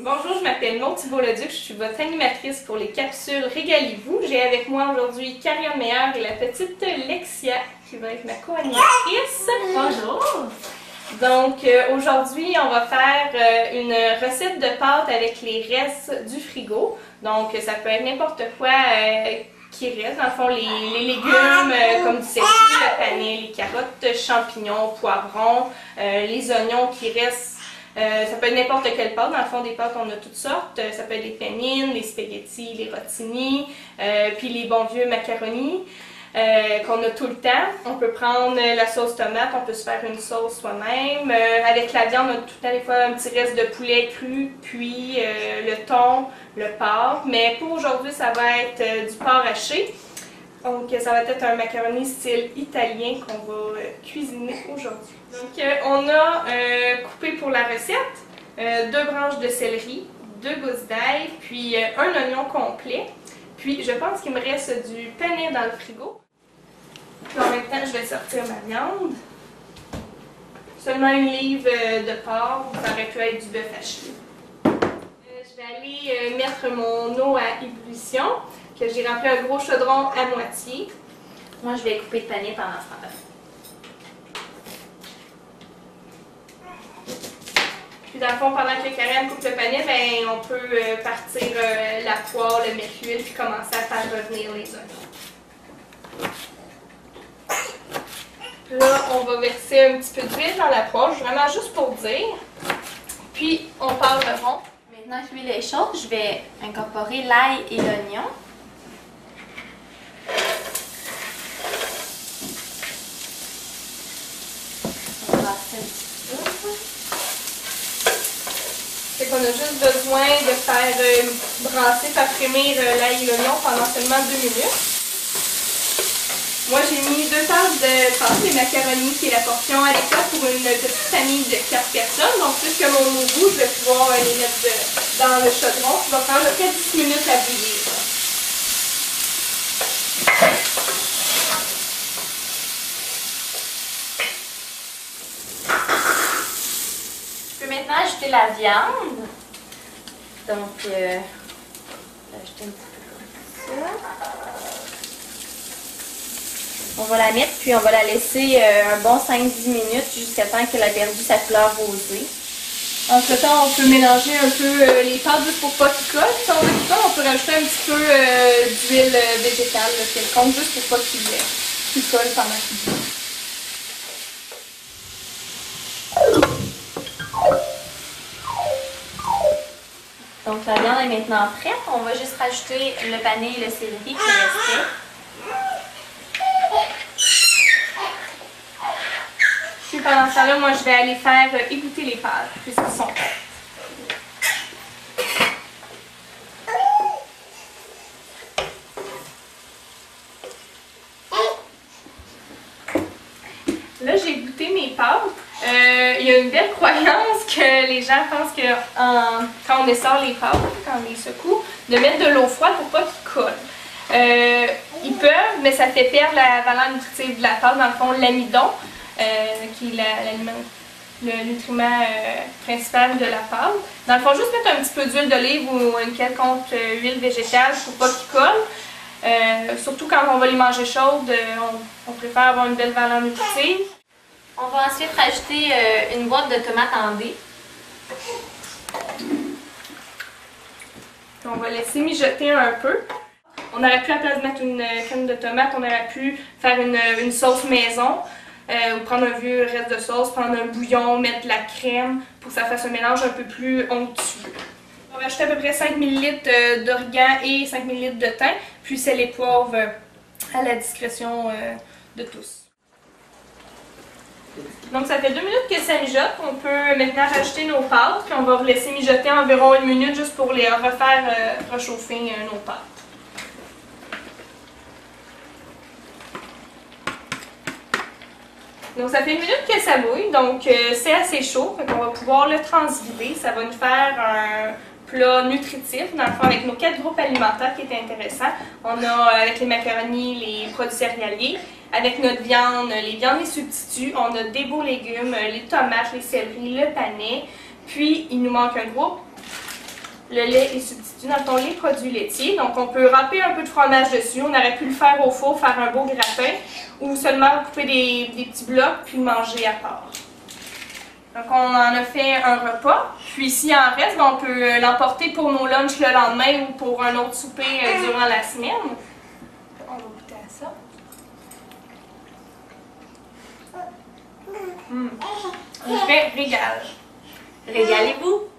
Bonjour, je m'appelle Maud Thibault-Leduc, je suis votre animatrice pour les capsules Régalez-vous. J'ai avec moi aujourd'hui Karine Meilleur et la petite Lexia qui va être ma co-animatrice. Bonjour! Donc aujourd'hui, on va faire une recette de pâtes avec les restes du frigo. Donc ça peut être n'importe quoi qui reste. Dans le fond, les légumes comme du céleri, le panais, les carottes, champignons, poivrons, les oignons qui restent. Ça peut être n'importe quelle pâte. Dans le fond, des pâtes, on a toutes sortes. Ça peut être des pennines, les spaghettis, les rotini, puis les bons vieux macaronis qu'on a tout le temps. On peut prendre la sauce tomate, on peut se faire une sauce soi-même. Avec la viande, on a tout le temps des fois un petit reste de poulet cru, cuit, le thon, le porc. Mais pour aujourd'hui, ça va être du porc haché. Donc ça va être un macaroni style italien qu'on va cuisiner aujourd'hui. Donc on a coupé pour la recette 2 branches de céleri, 2 gousses d'ail, puis un oignon complet. Puis je pense qu'il me reste du panais dans le frigo. Puis en même temps, je vais sortir ma viande. Seulement une livre de porc, ça aurait pu être du bœuf haché. Je vais aller mettre mon eau à ébullition. Que j'ai rempli un gros chaudron à moitié. Moi, je vais couper le panais pendant ce temps-là. Puis dans le fond, pendant que Karen coupe le panais, ben, on peut partir la poêle, le mettre l'huile, puis commencer à faire revenir les oignons. Là, on va verser un petit peu d'huile dans la poêle, vraiment juste pour dire. Puis, on part le rond. Maintenant que l'huile est chaude, je vais incorporer l'ail et l'oignon. On va brasser un petit peu. Fait qu'on a juste besoin de faire brasser, faire frémir l'ail et l'oignon pendant seulement 2 minutes. Moi, j'ai mis 2 tasses de pâtes, les macaronis, qui est la portion adéquate pour une petite famille de 4 personnes. Donc, puisque mon goût, je vais pouvoir les mettre dans le chaudron. Ça va prendre jusqu'à 10 minutes à bouillir. Je peux maintenant ajouter la viande. Donc, je vais ajouter un petit peu comme ça. On va la mettre, puis on va la laisser un bon 5-10 minutes jusqu'à temps qu'elle a perdu sa couleur rosée. Entre temps, on peut mélanger un peu les pâtes juste pour pas qu'ils collent. Si on veut qu'ils collent, on peut rajouter un petit peu d'huile végétale, quelconque, juste pour pas qu'ils collent pendant qu'ils bouillent. Donc la viande est maintenant prête. On va juste rajouter le panais et le céleri qui restaient. Puis pendant ce temps-là, moi je vais aller faire égoutter les pâtes, puisqu'ils sont prêts. Là, j'ai goûté mes pâtes. Il y a une belle croyance que les gens pensent que quand on dessort les pâtes, quand on les secoue, de mettre de l'eau froide pour pas qu'ils collent. Ils peuvent, mais ça fait perdre la valeur nutritive de la pâte, dans le fond, l'amidon, qui est le nutriment principal de la pâte. Dans le fond, juste mettre un petit peu d'huile d'olive ou une quelconque huile végétale pour pas qu'ils collent. Surtout quand on va les manger chaudes, on préfère avoir une belle valeur nutritive. On va ensuite rajouter une boîte de tomates en dés. On va laisser mijoter un peu. On aurait pu, à la place de mettre une crème de tomate, on aurait pu faire une sauce maison. Ou prendre un vieux reste de sauce, prendre un bouillon, mettre de la crème pour que ça fasse un mélange un peu plus onctueux. On va rajouter à peu près 5 ml d'origan et 5 ml de thym, puis sel et poivre à la discrétion de tous. Donc ça fait 2 minutes que ça mijote. On peut maintenant rajouter nos pâtes, puis on va laisser mijoter environ 1 minute juste pour les refaire réchauffer nos pâtes. Donc ça fait 1 minute que ça bouille, donc c'est assez chaud, donc on va pouvoir le transvider. Ça va nous faire un plat nutritif, dans le fond avec nos 4 groupes alimentaires qui est intéressant. On a avec les macaronis, les produits céréaliers, avec notre viande, les viandes, les substituts, on a des beaux légumes, les tomates, les céleris, le panais, puis il nous manque un groupe Le lait est substitué dans le fond les produits laitiers. Donc, on peut râper un peu de fromage dessus. On aurait pu le faire au four, faire un beau gratin, ou seulement couper des petits blocs puis le manger à part. Donc, on en a fait un repas. Puis, s'il en reste, on peut l'emporter pour nos lunchs le lendemain ou pour un autre souper durant la semaine. On va goûter à ça. Un vrai régal. Régalez-vous!